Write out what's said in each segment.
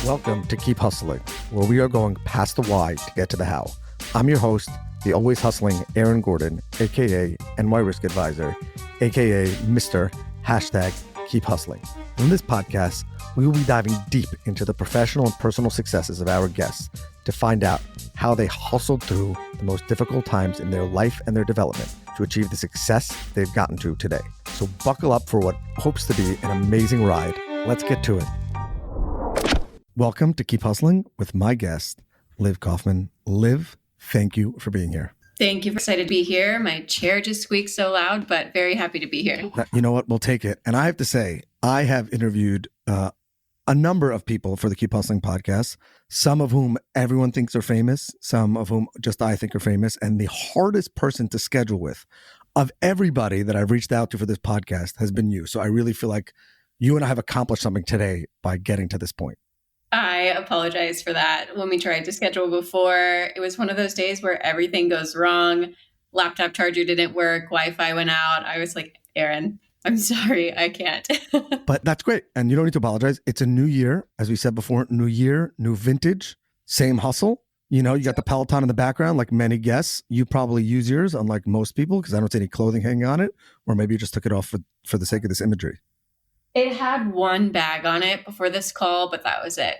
Welcome to Keep Hustling, where we are going past the why to get to the how. I'm your host, the always hustling Aaron Gordon, aka NY Risk Advisor, aka Mr. Keep Hustling. In this podcast, we will be diving deep into the professional and personal successes of our guests to find out how they hustled through the most difficult times in their life and their development to achieve the success they've gotten to today. So buckle up for what hopes to be an amazing ride. Let's get to it. Welcome to Keep Hustling with my guest, Liv Coffman. Liv, thank you for being here. Thank you. Excited to be here. My chair just squeaked so loud, but very happy to be here. You know what? We'll take it. And I have to say, I have interviewed a number of people for the Keep Hustling podcast, some of whom everyone thinks are famous, some of whom just I think are famous. And the hardest person to schedule with of everybody that I've reached out to for this podcast has been you. So I really feel like you and I have accomplished something today by getting to this point. I apologize for that. When we tried to schedule before, it was one of those days where everything goes wrong. Laptop charger didn't work. Wi-Fi went out. I was like, Aaron, I'm sorry, I can't. But that's great. And you don't need to apologize. It's a new year. As we said before, new year, new vintage, same hustle. You know, you got the Peloton in the background, like many guests. You probably use yours, unlike most people, because I don't see any clothing hanging on it. Or maybe you just took it off for the sake of this imagery. It had one bag on it before this call, but that was it.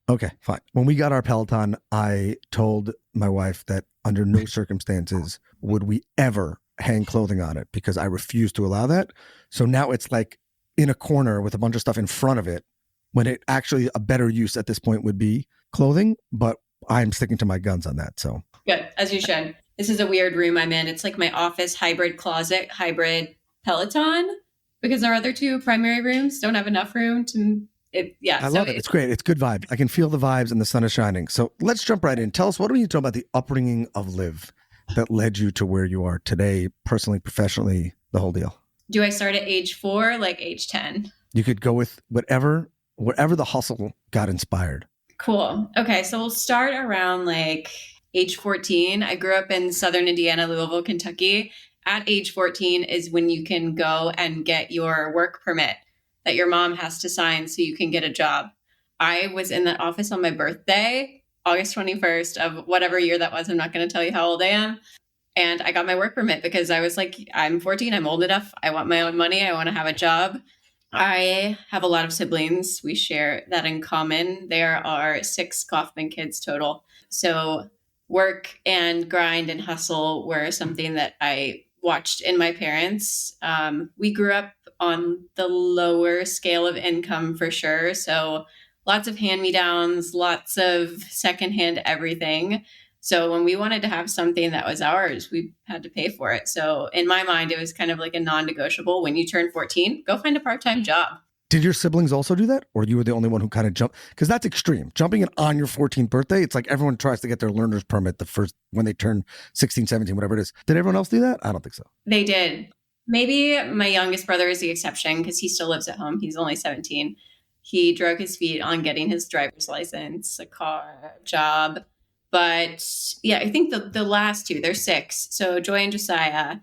Okay, fine. When we got our Peloton, I told my wife that under no circumstances would we ever hang clothing on it because I refuse to allow that. So now it's like in a corner with a bunch of stuff in front of it when it actually a better use at this point would be clothing, but I'm sticking to my guns on that. So good, as you should. This is a weird room I'm in. It's like my office hybrid closet, hybrid Peloton, because our other two primary rooms don't have enough room to I love it. It's great. It's good vibe. I can feel the vibes and the sun is shining. So let's jump right in. Tell us, what do you talk about the upbringing of Liv that led you to where you are today, personally, professionally, the whole deal? Do I start at age 4, like age 10? You could go with whatever the hustle got inspired. Cool. Okay. So we'll start around like age 14. I grew up in Southern Indiana, Louisville, Kentucky. At age 14 is when you can go and get your work permit that your mom has to sign so you can get a job. I was in that office on my birthday, August 21st of whatever year that was. I'm not going to tell you how old I am. And I got my work permit because I was like, I'm 14, I'm old enough. I want my own money. I want to have a job. I have a lot of siblings. We share that in common. There are 6 Coffman kids total. So work and grind and hustle were something that I watched in my parents. We grew up on the lower scale of income for sure. So lots of hand-me-downs, lots of secondhand everything. So when we wanted to have something that was ours, we had to pay for it. So in my mind, it was kind of like a non-negotiable. When you turn 14, go find a part-time job. Did your siblings also do that? Or you were the only one who kind of jumped? Because that's extreme. Jumping in on your 14th birthday, it's like everyone tries to get their learner's permit when they turn 16, 17, whatever it is. Did everyone else do that? I don't think so. They did. Maybe my youngest brother is the exception because he still lives at home. He's only 17. He drug his feet on getting his driver's license, a car, job. But yeah, I think the last two, they're 6. So Joy and Josiah,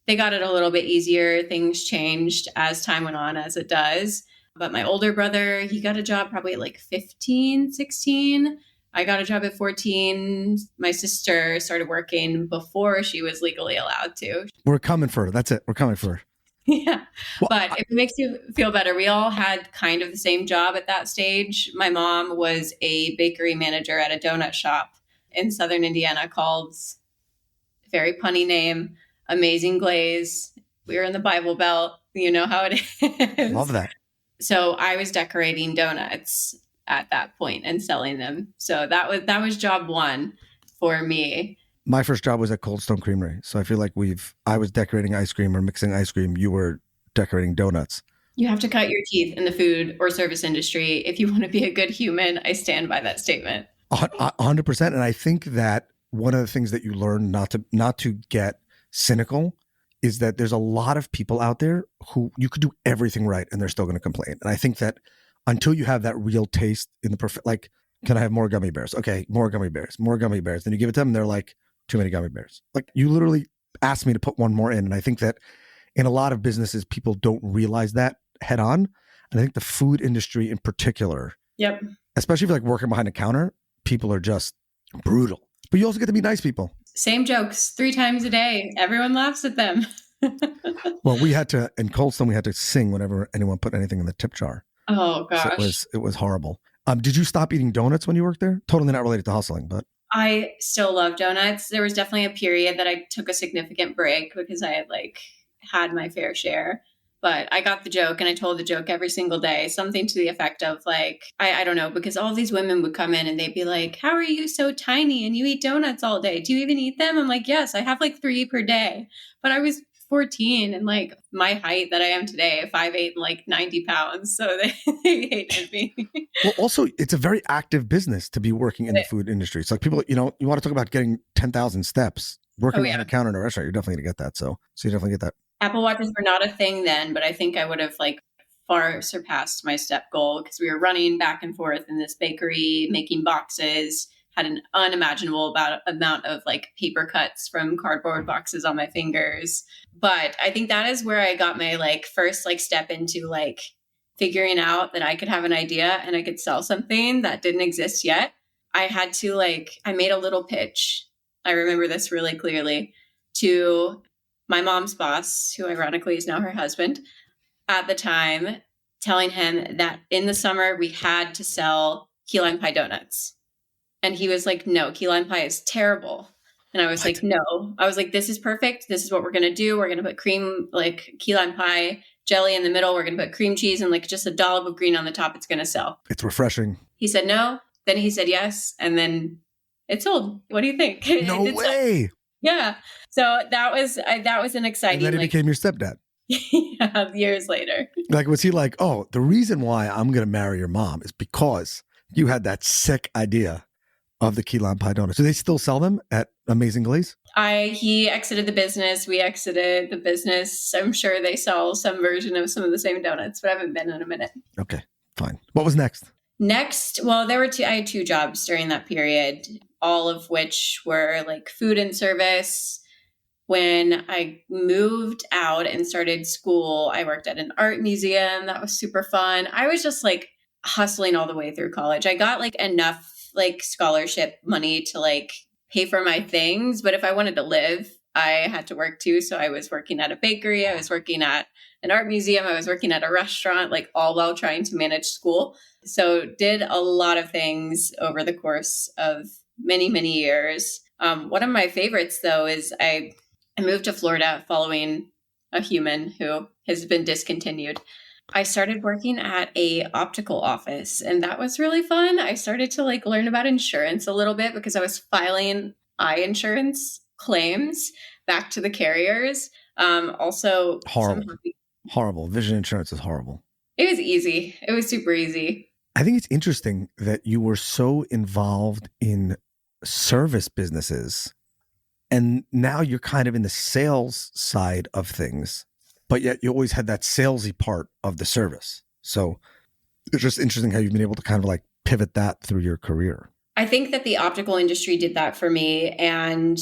they got it a little bit easier. Things changed as time went on, as it does. But my older brother, he got a job probably at like 15, 16. I got a job at 14. My sister started working before she was legally allowed to. We're coming for her. That's it. We're coming for her. Yeah. Well, but if it makes you feel better, we all had kind of the same job at that stage. My mom was a bakery manager at a donut shop in Southern Indiana called, very punny name, Amazing Glaze. We were in the Bible Belt. You know how it is. Love that. So I was decorating donuts at that point and selling them. So that was job 1 for me. My first job was at Cold Stone Creamery. So I feel like I was decorating ice cream or mixing ice cream. You were decorating donuts. You have to cut your teeth in the food or service industry if you want to be a good human. I stand by that statement. 100%. And I think that one of the things that you learn not to get cynical is that there's a lot of people out there who you could do everything right and they're still going to complain. And I think that until you have that real taste in the perfect, like, can I have more gummy bears? Okay, more gummy bears, more gummy bears. Then you give it to them and they're like, too many gummy bears. Like, you literally asked me to put one more in. And I think that in a lot of businesses, people don't realize that head on. And I think the food industry in particular Yep. Especially if you're like working behind a counter, people are just brutal. But you also get to meet nice people. Same jokes 3 times a day. Everyone laughs at them. Well, we had to, in Cold Stone, we had to sing whenever anyone put anything in the tip jar. Oh gosh. So it was horrible. Did you stop eating donuts when you worked there? Totally not related to hustling, but I still love donuts. There was definitely a period that I took a significant break because I had had my fair share. But I got the joke and I told the joke every single day, something to the effect of I don't know, because all these women would come in and they'd be like, how are you so tiny and you eat donuts all day? Do you even eat them? I'm like, yes, I have 3 per day. But I was 14 and my height that I am today, 5'8" and 90 pounds. So they hated me. well, also it's a very active business to be working in the food industry. It's like people, you want to talk about getting 10,000 steps, working behind a counter in a restaurant, you're definitely gonna get that. So you definitely get that. Apple Watches were not a thing then, but I think I would have far surpassed my step goal because we were running back and forth in this bakery, making boxes, had an unimaginable amount of paper cuts from cardboard boxes on my fingers. But I think that is where I got my first step into figuring out that I could have an idea and I could sell something that didn't exist yet. I had to I made a little pitch. I remember this really clearly to my mom's boss, who ironically is now her husband, at the time, telling him that in the summer we had to sell key lime pie donuts. And he was like, no, key lime pie is terrible. And I was like, no. I was like, this is perfect. This is what we're going to do. We're going to put cream, key lime pie jelly in the middle. We're going to put cream cheese and just a dollop of green on the top. It's going to sell. It's refreshing. He said no. Then he said yes. And then it sold. What do you think? No way. Yeah. So that was an exciting. And then he became your stepdad. Yeah, years later. Was he oh, the reason why I'm going to marry your mom is because you had that sick idea of the key lime pie donuts. Do they still sell them at Amazing Glaze? He exited the business. We exited the business. I'm sure they sell some version of some of the same donuts, but I haven't been in a minute. Okay, fine. What was next? Next, well, I had 2 jobs during that period, all of which were food and service. When I moved out and started school, I worked at an art museum. That was super fun. I was just hustling all the way through college. I got enough scholarship money to pay for my things. But if I wanted to live, I had to work too. So I was working at a bakery. I was working at an art museum. I was working at a restaurant, all while trying to manage school. So did a lot of things over the course of many, many years. One of my favorites, though, is I moved to Florida following a human who has been discontinued. I started working at a optical office, and that was really fun. I started to learn about insurance a little bit because I was filing eye insurance claims back to the carriers. Also, horrible. Vision insurance is horrible. It was easy. It was super easy. I think it's interesting that you were so involved in service businesses, and now you're kind of in the sales side of things, but yet you always had that salesy part of the service. So it's just interesting how you've been able to kind of pivot that through your career. I think that the optical industry did that for me. And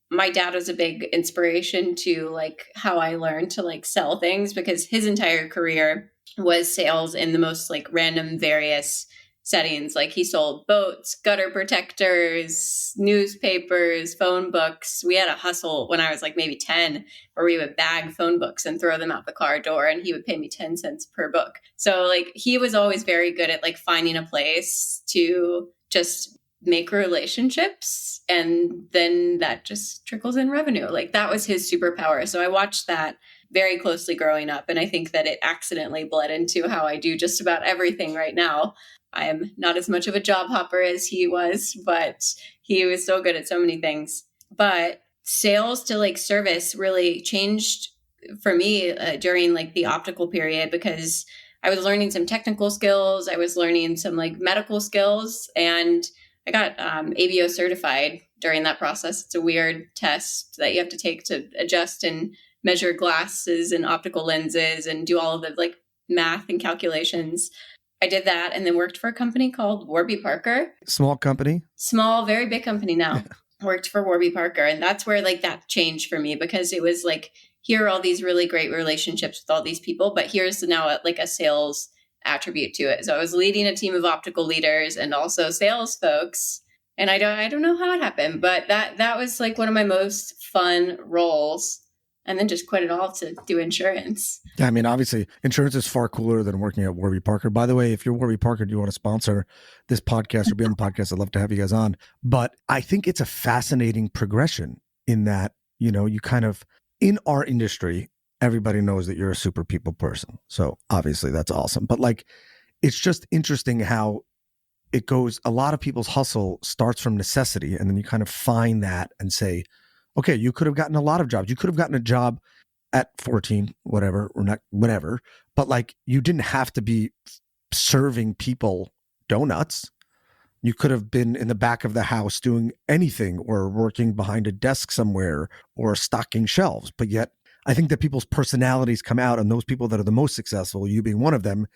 my dad was a big inspiration to how I learned to sell things, because his entire career was sales in the most random various settings. He sold boats, gutter protectors, newspapers, phone books. We had a hustle when I was maybe 10 where we would bag phone books and throw them out the car door, and he would pay me 10 cents per book. So he was always very good at finding a place to just make relationships, and then that just trickles in revenue. That was his superpower. So I watched that very closely growing up, and I think that it accidentally bled into how I do just about everything right now. I am not as much of a job hopper as he was, but he was so good at so many things. But sales to service really changed for me during the optical period, because I was learning some technical skills. I was learning some medical skills, and I got ABO certified during that process. It's a weird test that you have to take to adjust and measure glasses and optical lenses and do all of the math and calculations. I did that and then worked for a company called Warby Parker. Small company? Small, very big company now. Worked for Warby Parker. And that's where that changed for me, because it was here are all these really great relationships with all these people, but here's now a sales attribute to it. So I was leading a team of optical leaders and also sales folks. And I don't know how it happened, but that was like one of my most fun roles. And then just quit it all to do insurance. Yeah, I mean, obviously, insurance is far cooler than working at Warby Parker. By the way, if you're Warby Parker, do you want to sponsor this podcast or be on the podcast? I'd love to have you guys on. But I think it's a fascinating progression in that, you kind of, in our industry, everybody knows that you're a super people person. So obviously that's awesome. But like, it's just interesting how it goes. A lot of people's hustle starts from necessity. And then you kind of find that and say, okay, you could have gotten a lot of jobs. You could have gotten a job at 14, whatever, or not, whatever. But like, you didn't have to be serving people donuts. You could have been in the back of the house doing anything or working behind a desk somewhere or stocking shelves. But yet, I think that people's personalities come out, and those people that are the most successful, you being one of them,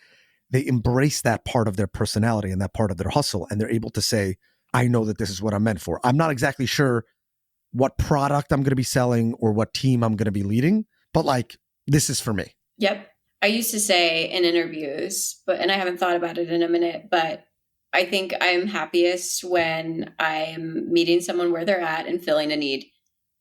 they embrace that part of their personality and that part of their hustle. And they're able to say, I know that this is what I'm meant for. I'm not exactly sure what product I'm going to be selling or what team I'm going to be leading, but like, this is for me. Yep. I used to say in interviews, and I haven't thought about it in a minute, but I think I'm happiest when I'm meeting someone where they're at and filling a need.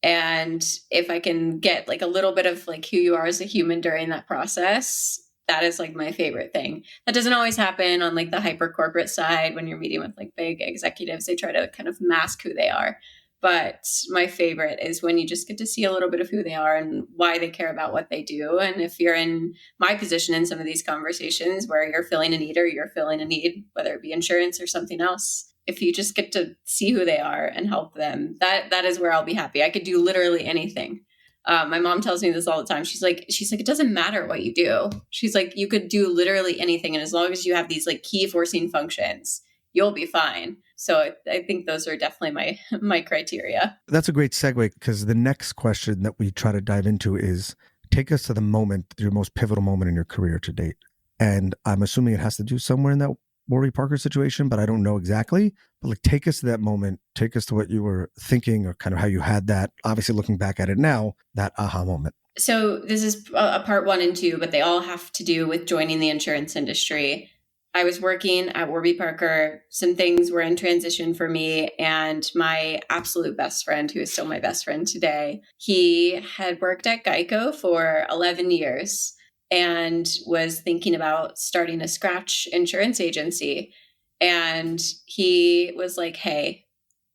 And if I can get like a little bit of like who you are as a human during that process, that is like my favorite thing. That doesn't always happen on like the hyper corporate side when you're meeting with like big executives. They try to kind of mask who they are. But my favorite is when you just get to see a little bit of who they are and why they care about what they do. And if you're in my position in some of these conversations where you're filling a need or you're filling a need, whether it be insurance or something else, if you just get to see who they are and help them, that is where I'll be happy. I could do literally anything. My mom tells me this all the time. She's like, it doesn't matter what you do. She's like, you could do literally anything. And as long as you have these like key forcing functions, you'll be fine. So I think those are definitely my criteria. That's a great segue, because the next question that we try to dive into is, take us to the moment, your most pivotal moment in your career to date. And I'm assuming it has to do somewhere in that Warby Parker situation, but I don't know exactly. But like, take us to that moment, take us to what you were thinking or kind of how you had that, obviously looking back at it now, that aha moment. So this is a part 1 and 2, but they all have to do with joining the insurance industry. I was working at Warby Parker. Some things were in transition for me, and my absolute best friend, who is still my best friend today, he had worked at Geico for 11 years and was thinking about starting a scratch insurance agency. And he was like, hey,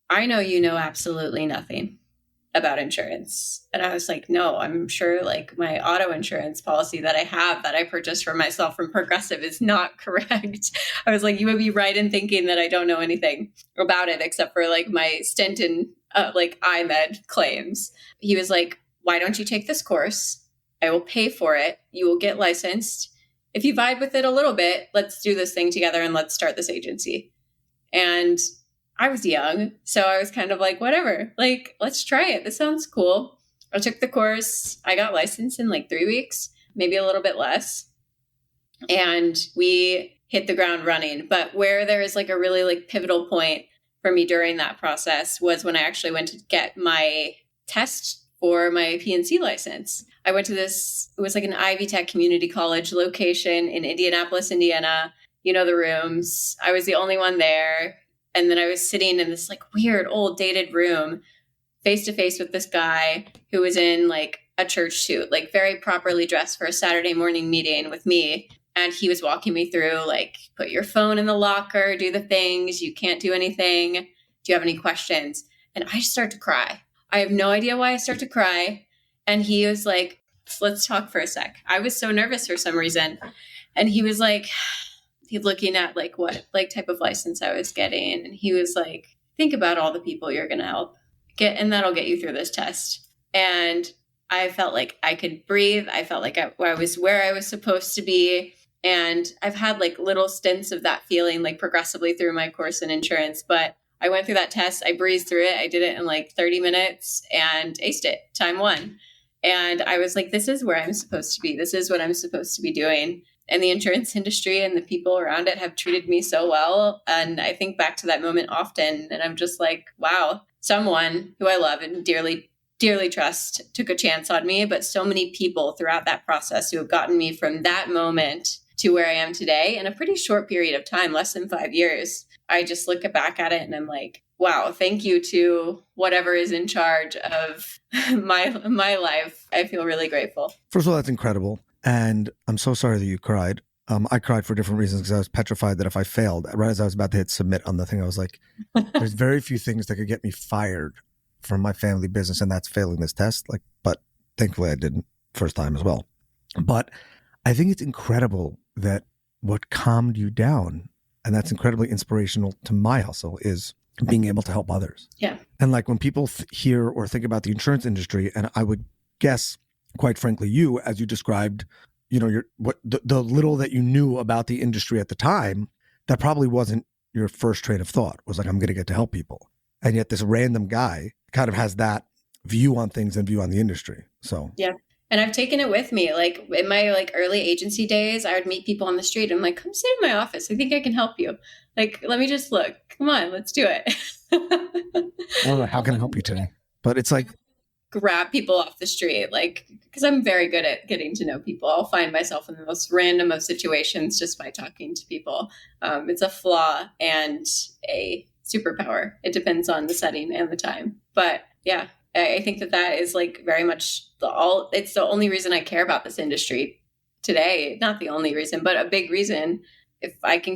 I know you know absolutely nothing about insurance. And I was like, no, I'm sure like my auto insurance policy that I have that I purchased for myself from Progressive is not correct. I was like, you would be right in thinking that I don't know anything about it except for like my stint in like IMED claims. He was like, why don't you take this course? I will pay for it. You will get licensed. If you vibe with it a little bit, let's do this thing together and let's start this agency. And I was young, so I was kind of like, whatever, like, let's try it. This sounds cool. I took the course. I got licensed in like 3 weeks, maybe a little bit less. And we hit the ground running. But where there is like a really like pivotal point for me during that process was when I actually went to get my test for my PNC license. I went to this, it was like an Ivy Tech community college location in Indianapolis, Indiana. You know the rooms. I was the only one there. And then I was sitting in this like weird old dated room face to face with this guy who was in like a church suit, like very properly dressed for a Saturday morning meeting with me. And he was walking me through like, put your phone in the locker, do the things, you can't do anything. Do you have any questions? And I just start to cry. I have no idea why I start to cry. And he was like, let's talk for a sec. I was so nervous for some reason. And he was like, he's looking at like what like type of license I was getting. And he was like, think about all the people you're going to help get, and that'll get you through this test. And I felt like I could breathe. I felt like I was where I was supposed to be. And I've had like little stints of that feeling like progressively through my course in insurance. But I went through that test. I breezed through it. I did it in like 30 minutes and aced it, time 1. And I was like, this is where I'm supposed to be. This is what I'm supposed to be doing. And the insurance industry and the people around it have treated me so well. And I think back to that moment often. And I'm just like, wow, someone who I love and dearly, dearly trust took a chance on me. But so many people throughout that process who have gotten me from that moment to where I am today in a pretty short period of time, less than 5 years. I just look back at it and I'm like, wow, thank you to whatever is in charge of my life. I feel really grateful. First of all, that's incredible. And I'm so sorry that you cried. I cried for different reasons because I was petrified that if I failed, right as I was about to hit submit on the thing, I was like, there's very few things that could get me fired from my family business, and that's failing this test. But thankfully I didn't first time as well. But I think it's incredible that what calmed you down, and that's incredibly inspirational to my hustle, is being able to help others. Yeah. And like when people hear or think about the insurance industry, and I would guess, quite frankly, you, as you described, the little that you knew about the industry at the time, that probably wasn't your first train of thought, was like, I'm going to get to help people. And yet this random guy kind of has that view on things and view on the industry. So yeah. And I've taken it with me. Like in my early agency days, I would meet people on the street. I'm like, come sit in my office. I think I can help you. Like, let me just look. Come on, let's do it. Well, how can I help you today? But it's like, grab people off the street, because I'm very good at getting to know people. I'll find myself in the most random of situations just by talking to people. It's a flaw and a superpower. It depends on the setting and the time. But yeah, I think that is very much it's the only reason I care about this industry today. Not the only reason, but a big reason. If I can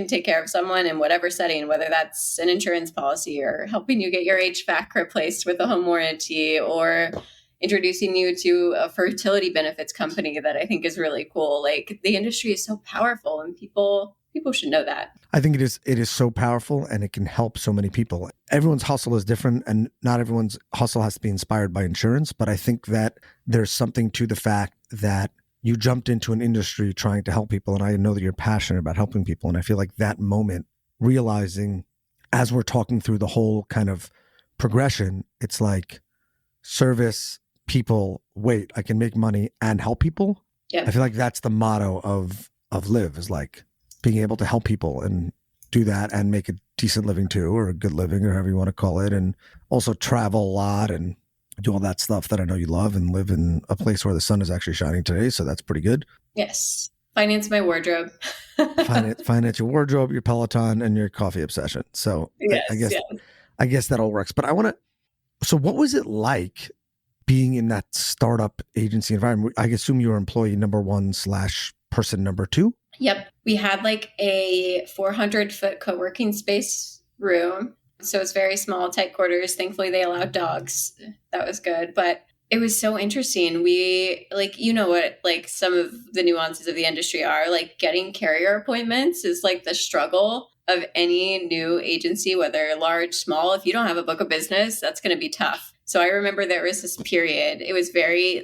take care of someone in whatever setting, whether that's an insurance policy or helping you get your HVAC replaced with a home warranty or introducing you to a fertility benefits company that I think is really cool. The industry is so powerful and people should know that. I think it is so powerful and it can help so many people. Everyone's hustle is different and not everyone's hustle has to be inspired by insurance. But I think that there's something to the fact that you jumped into an industry trying to help people. And I know that you're passionate about helping people. And I feel like that moment, realizing as we're talking through the whole kind of progression, it's like service, people, wait, I can make money and help people. Yeah. I feel like that's the motto of Liv, is like being able to help people and do that and make a decent living too, or a good living, or however you want to call it. And also travel a lot and do all that stuff that I know you love, and live in a place where the sun is actually shining today. So that's pretty good. Yes. Finance my wardrobe. finance your wardrobe, your Peloton, and your coffee obsession. So yes, I guess that all works. But so what was it like being in that startup agency environment? I assume you were employee number 1 / person number 2? Yep. We had a 400-foot co-working space room. So it's very small, tight quarters. Thankfully, they allowed dogs. That was good. But it was so interesting. We, what some of the nuances of the industry are. Getting carrier appointments is the struggle of any new agency, whether large, small. If you don't have a book of business, that's going to be tough. So I remember there was this period. It was very,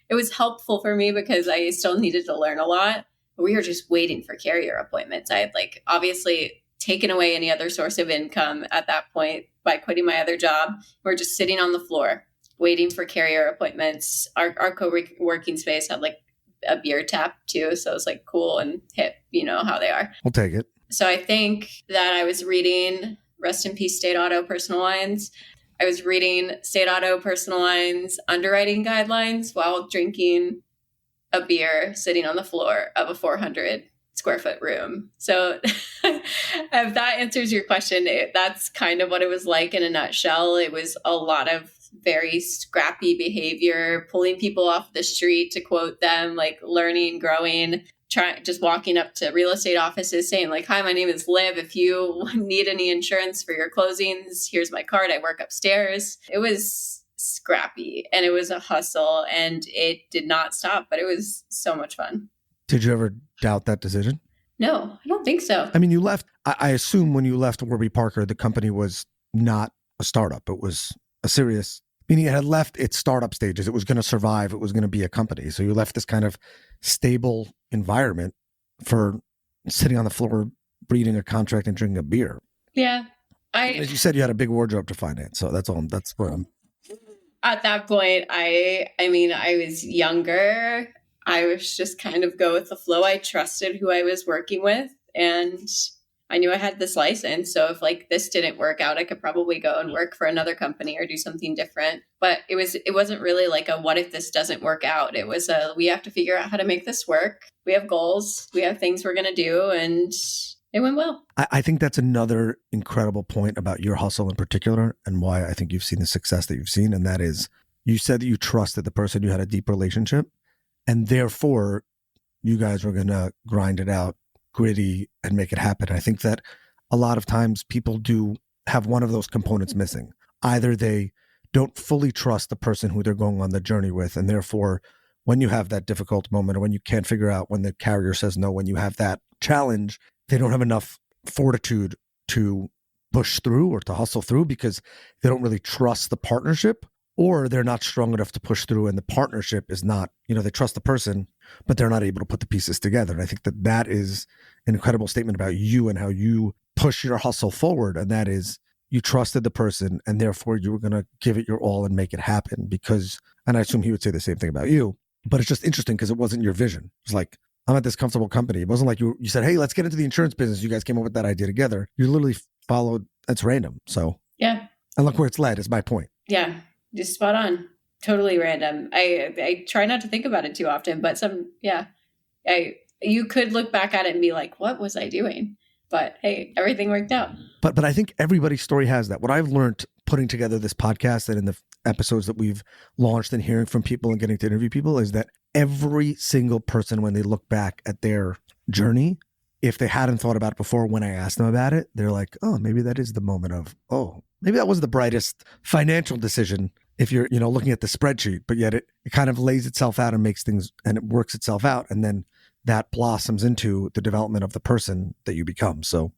it was helpful for me because I still needed to learn a lot. But we were just waiting for carrier appointments. I had obviously taken away any other source of income at that point by quitting my other job. We're just sitting on the floor waiting for carrier appointments. Our co-working space had a beer tap too. So it was cool and hip, how they are. We'll take it. So I think that I was reading, rest in peace, State Auto Personal Lines. I was reading State Auto Personal Lines underwriting guidelines while drinking a beer sitting on the floor of a 400 square foot room. So if that answers your question, that's kind of what it was like in a nutshell. It was a lot of very scrappy behavior, pulling people off the street, to quote them, learning, growing, just walking up to real estate offices saying hi, my name is Liv. If you need any insurance for your closings, here's my card. I work upstairs. It was scrappy and it was a hustle and it did not stop, but it was so much fun. Did you ever doubt that decision? No, I don't think so. I mean, you left, I assume when you left Warby Parker, the company was not a startup. It was a serious, meaning it had left its startup stages. It was going to survive. It was going to be a company. So you left this kind of stable environment for sitting on the floor, reading a contract and drinking a beer. Yeah. As you said, you had a big wardrobe to finance. So that's where I'm. At that point, I was younger. I was just kind of go with the flow. I trusted who I was working with. And I knew I had this license. So if like this didn't work out, I could probably go and work for another company or do something different. But it wasn't really like a, what if this doesn't work out? It was a, we have to figure out how to make this work. We have goals. We have things we're going to do. And it went well. I think that's another incredible point about your hustle in particular, and why I think you've seen the success that you've seen. And that is, you said that you trusted the person, you had a deep relationship, and therefore you guys were going to grind it out, gritty, and make it happen. I think that a lot of times people do have one of those components missing. Either they don't fully trust the person who they're going on the journey with, and therefore when you have that difficult moment, or when you can't figure out when the carrier says no, when you have that challenge, they don't have enough fortitude to push through or to hustle through because they don't really trust the partnership, or they're not strong enough to push through, and the partnership is not, they trust the person, but they're not able to put the pieces together. And I think that that is an incredible statement about you and how you push your hustle forward. And that is, you trusted the person, and therefore you were going to give it your all and make it happen because, and I assume he would say the same thing about you, but it's just interesting because it wasn't your vision. It's like, I'm at this comfortable company. It wasn't like you said, hey, let's get into the insurance business. You guys came up with that idea together. You literally followed, that's random. So yeah. And look where it's led is my point. Yeah. Just spot on. Totally random. I try not to think about it too often, but you could look back at it and be like, what was I doing? But hey, everything worked out. But I think everybody's story has that. What I've learned putting together this podcast and in the episodes that we've launched and hearing from people and getting to interview people is that every single person, when they look back at their journey, if they hadn't thought about it before, when I asked them about it, they're like, oh, maybe that is the moment of, oh, maybe that was the brightest financial decision if you're, looking at the spreadsheet, but yet it kind of lays itself out and makes things, and it works itself out. And then that blossoms into the development of the person that you become. So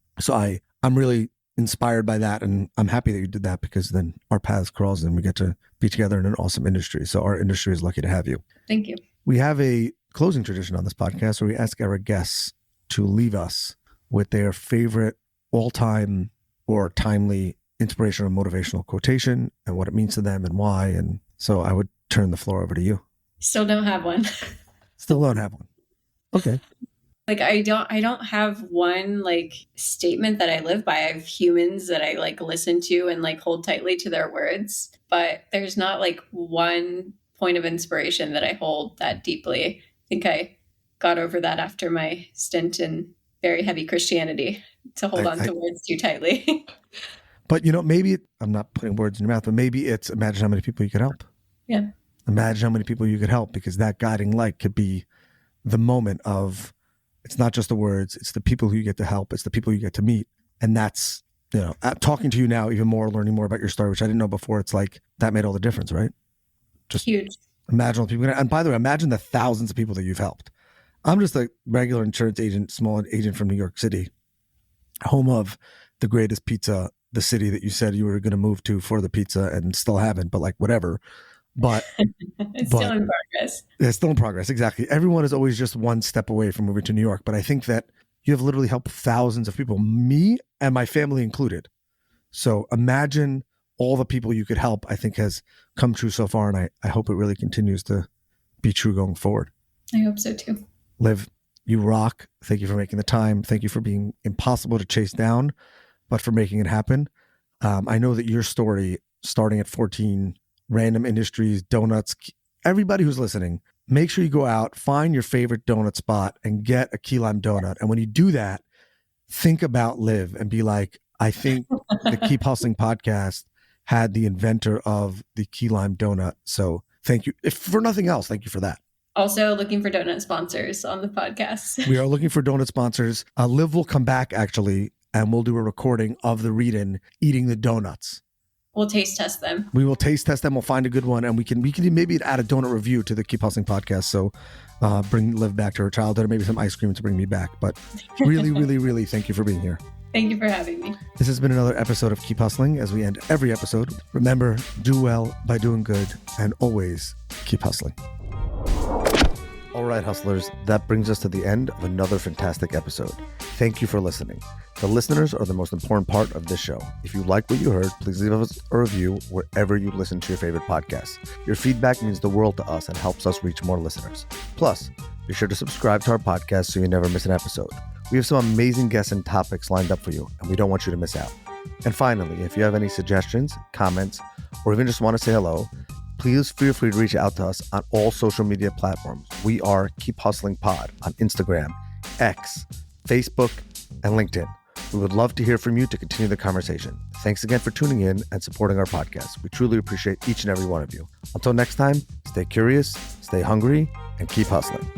I'm really inspired by that. And I'm happy that you did that, because then our paths cross and we get to be together in an awesome industry. So our industry is lucky to have you. Thank you. We have a closing tradition on this podcast where we ask our guests to leave us with their favorite all-time or timely inspirational motivational quotation and what it means to them and why. And so I would turn the floor over to you. Still don't have one. Still don't have one. Okay. Like I don't have one like statement that I live by. I have humans that I like listen to and like hold tightly to their words, but there's not like one point of inspiration that I hold that deeply. I think I got over that after my stint in very heavy Christianity to hold on to words too tightly. But maybe I'm not putting words in your mouth, but maybe it's imagine how many people you could help. Yeah. Imagine how many people you could help, because that guiding light could be the moment of, it's not just the words, it's the people who you get to help. It's the people you get to meet. And that's, talking to you now even more, learning more about your story, which I didn't know before. It's like, that made all the difference, right? Just huge. Imagine all the people. And by the way, imagine the thousands of people that you've helped. I'm just a regular insurance agent, small agent from New York City, home of the greatest pizza, the city that you said you were going to move to for the pizza and still haven't, but like whatever. But it's still in progress. It's still in progress. Exactly. Everyone is always just one step away from moving to New York. But I think that you have literally helped thousands of people, me and my family included. So imagine all the people you could help, I think has come true so far. And I hope it really continues to be true going forward. I hope so too. Liv, you rock. Thank you for making the time. Thank you for being impossible to chase down, but for making it happen. I know that your story, starting at 14, random industries, donuts, everybody who's listening, make sure you go out, find your favorite donut spot and get a key lime donut. And when you do that, think about Liv and be like, I think the Keep Hustling podcast had the inventor of the key lime donut. So thank you. If for nothing else, thank you for that. Also looking for donut sponsors on the podcast. We are looking for donut sponsors. Liv will come back actually, and we'll do a recording of the read-in eating the donuts. We'll taste test them. We will taste test them. We'll find a good one, and we can maybe add a donut review to the Keep Hustling podcast. So bring Liv back to her childhood, or maybe some ice cream to bring me back. But really, really, really thank you for being here. Thank you for having me. This has been another episode of Keep Hustling. As we end every episode, remember, do well by doing good, and always keep hustling. All right, hustlers, that brings us to the end of another fantastic episode. Thank you for listening. The listeners are the most important part of this show. If you like what you heard, please leave us a review wherever you listen to your favorite podcasts. Your feedback means the world to us and helps us reach more listeners. Plus, be sure to subscribe to our podcast so you never miss an episode. We have some amazing guests and topics lined up for you, and we don't want you to miss out. And finally, if you have any suggestions, comments, or even just want to say hello, please feel free to reach out to us on all social media platforms. We are Keep Hustling Pod on Instagram, X, Facebook, and LinkedIn. We would love to hear from you to continue the conversation. Thanks again for tuning in and supporting our podcast. We truly appreciate each and every one of you. Until next time, stay curious, stay hungry, and keep hustling.